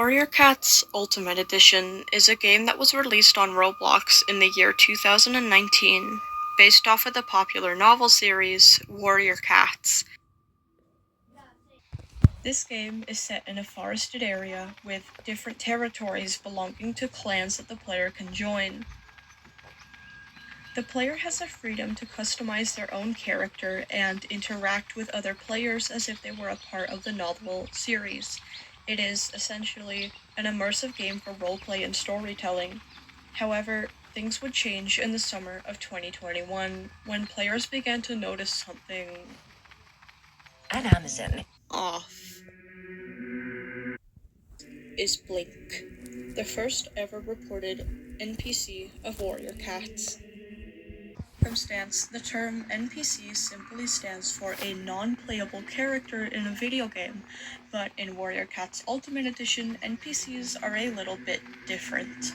Warrior Cats Ultimate Edition is a game that was released on Roblox in the year 2019, based off of the popular novel series Warrior Cats. This game is set in a forested area with different territories belonging to clans that the player can join. The player has the freedom to customize their own character and interact with other players as if they were a part of the novel series. It is essentially an immersive game for roleplay and storytelling. However, things would change in the summer of 2021 when players began to notice something At Amazon off. Is Blink, the first ever reported NPC of Warrior Cats. Circumstance, the term NPC simply stands for a non-playable character in a video game, but in Warrior Cats Ultimate Edition, NPCs are a little bit different.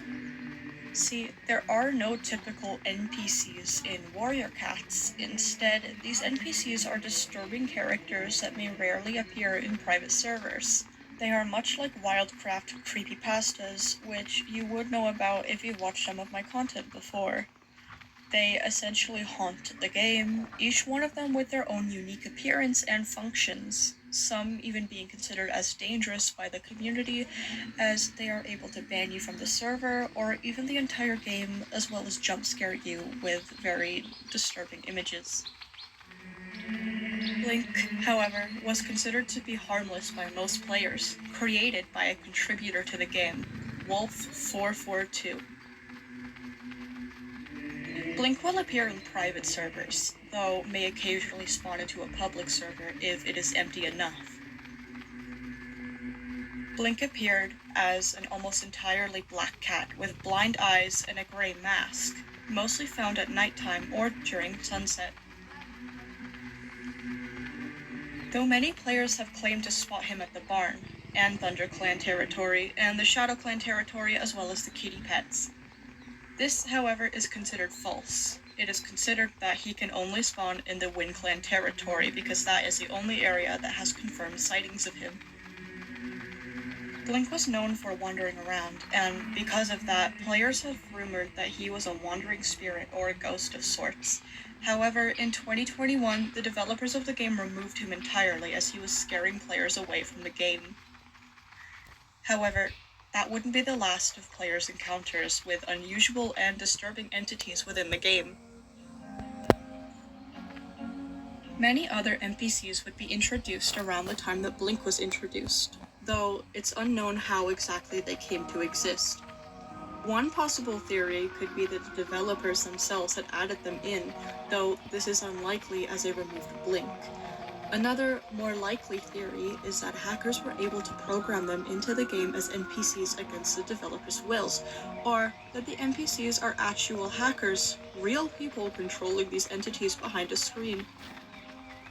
See, there are no typical NPCs in Warrior Cats. Instead, these NPCs are disturbing characters that may rarely appear in private servers. They are much like Wildcraft creepypastas, which you would know about if you watched some of my content before. They essentially haunt the game, each one of them with their own unique appearance and functions, some even being considered as dangerous by the community, as they are able to ban you from the server or even the entire game, as well as jump scare you with very disturbing images. Blink, however, was considered to be harmless by most players, created by a contributor to the game, Wolf442. Blink will appear in private servers, though may occasionally spawn into a public server if it is empty enough. Blink appeared as an almost entirely black cat with blind eyes and a gray mask, mostly found at nighttime or during sunset. Though many players have claimed to spot him at the barn, and Thunder Clan territory, and the Shadow Clan territory, as well as the kitty pets. This, however, is considered false. It is considered that he can only spawn in the Wind Clan territory because that is the only area that has confirmed sightings of him. Blink was known for wandering around, and because of that, players have rumored that he was a wandering spirit or a ghost of sorts. However, in 2021, the developers of the game removed him entirely as he was scaring players away from the game. However, that wouldn't be the last of players' encounters with unusual and disturbing entities within the game. Many other NPCs would be introduced around the time that Blink was introduced, though it's unknown how exactly they came to exist. One possible theory could be that the developers themselves had added them in, though this is unlikely as they removed Blink. Another, more likely theory is that hackers were able to program them into the game as NPCs against the developers' wills, or that the NPCs are actual hackers, real people controlling these entities behind a screen.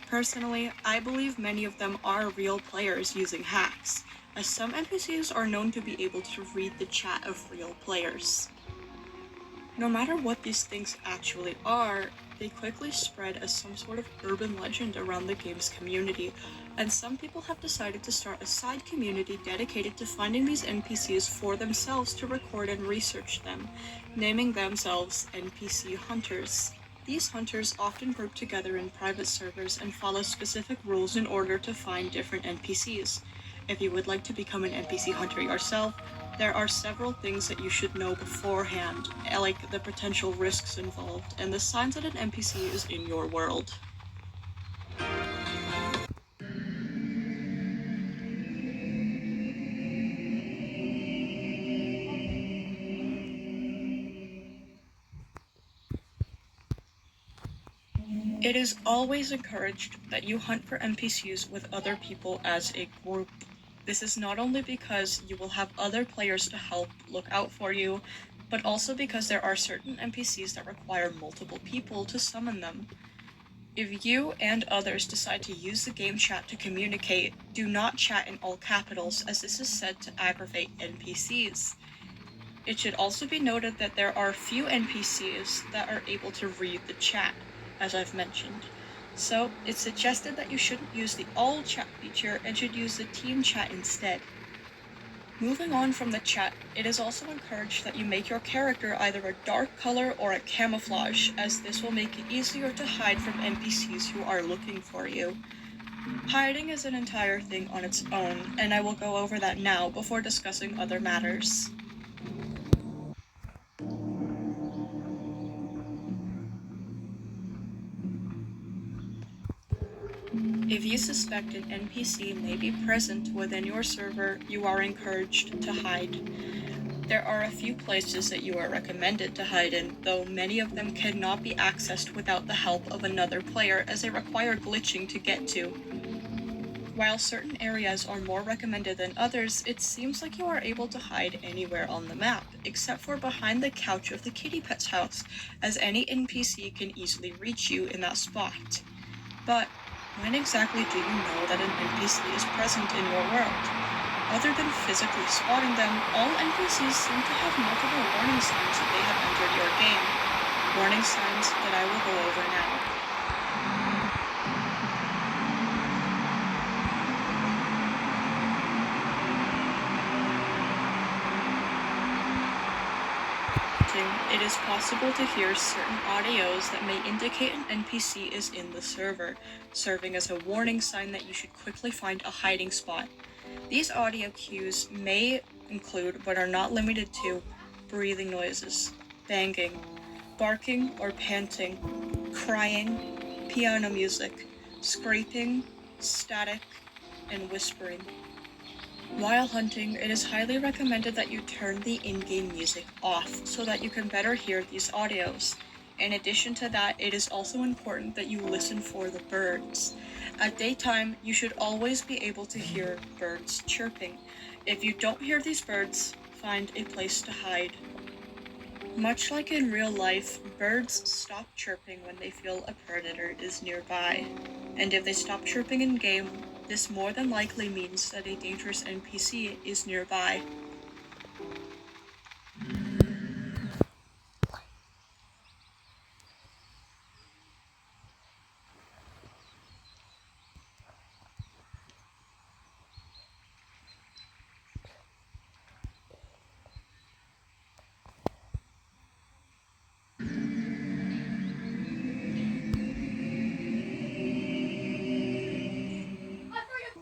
Personally, I believe many of them are real players using hacks, as some NPCs are known to be able to read the chat of real players. No matter what these things actually are, they quickly spread as some sort of urban legend around the game's community, and some people have decided to start a side community dedicated to finding these NPCs for themselves to record and research them, naming themselves NPC hunters. These hunters often group together in private servers and follow specific rules in order to find different NPCs. If you would like to become an NPC hunter yourself, there are several things that you should know beforehand, like the potential risks involved and the signs that an NPC is in your world. It is always encouraged that you hunt for NPCs with other people as a group. This is not only because you will have other players to help look out for you, but also because there are certain NPCs that require multiple people to summon them. If you and others decide to use the game chat to communicate, do not chat in all capitals, as this is said to aggravate NPCs. It should also be noted that there are few NPCs that are able to read the chat, as I've mentioned. So it's suggested that you shouldn't use the all chat feature and should use the team chat instead. Moving on from the chat, it is also encouraged that you make your character either a dark color or a camouflage, as this will make it easier to hide from NPCs who are looking for you. Hiding is an entire thing on its own, and I will go over that now before discussing other matters. If you suspect an NPC may be present within your server, you are encouraged to hide. There are a few places that you are recommended to hide in, though many of them cannot be accessed without the help of another player, as they require glitching to get to. While certain areas are more recommended than others, it seems like you are able to hide anywhere on the map, except for behind the couch of the kitty pet's house, as any NPC can easily reach you in that spot. But when exactly do you know that an NPC is present in your world? Other than physically spotting them, all NPCs seem to have multiple warning signs that they have entered your game. Warning signs that I will go over now. It is possible to hear certain audios that may indicate an NPC is in the server, serving as a warning sign that you should quickly find a hiding spot. These audio cues may include, but are not limited to, breathing noises, banging, barking or panting, crying, piano music, scraping, static, and whispering. While hunting, it is highly recommended that you turn the in-game music off so that you can better hear these audios. In addition to that, it is also important that you listen for the birds. At daytime, you should always be able to hear birds chirping. If you don't hear these birds, find a place to hide. Much like in real life, birds stop chirping when they feel a predator is nearby. And if they stop chirping in-game, this more than likely means that a dangerous NPC is nearby.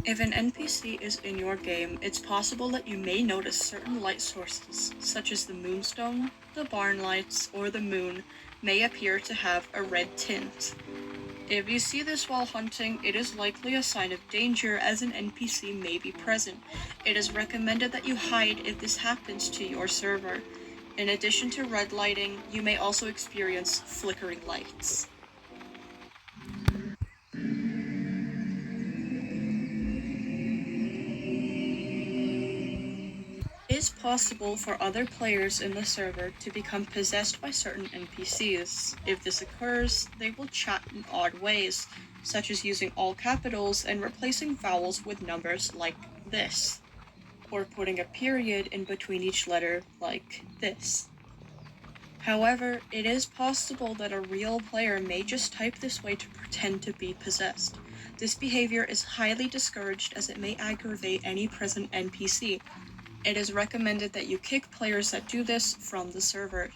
If an NPC is in your game, it's possible that you may notice certain light sources, such as the moonstone, the barn lights, or the moon, may appear to have a red tint. If you see this while hunting, it is likely a sign of danger, as an NPC may be present. It is recommended that you hide if this happens to your server. In addition to red lighting, you may also experience flickering lights. It is possible for other players in the server to become possessed by certain NPCs. If this occurs, they will chat in odd ways, such as using all capitals and replacing vowels with numbers like this, or putting a period in between each letter like this. However, it is possible that a real player may just type this way to pretend to be possessed. This behavior is highly discouraged, as it may aggravate any present NPC. It is recommended that you kick players that do this from the server.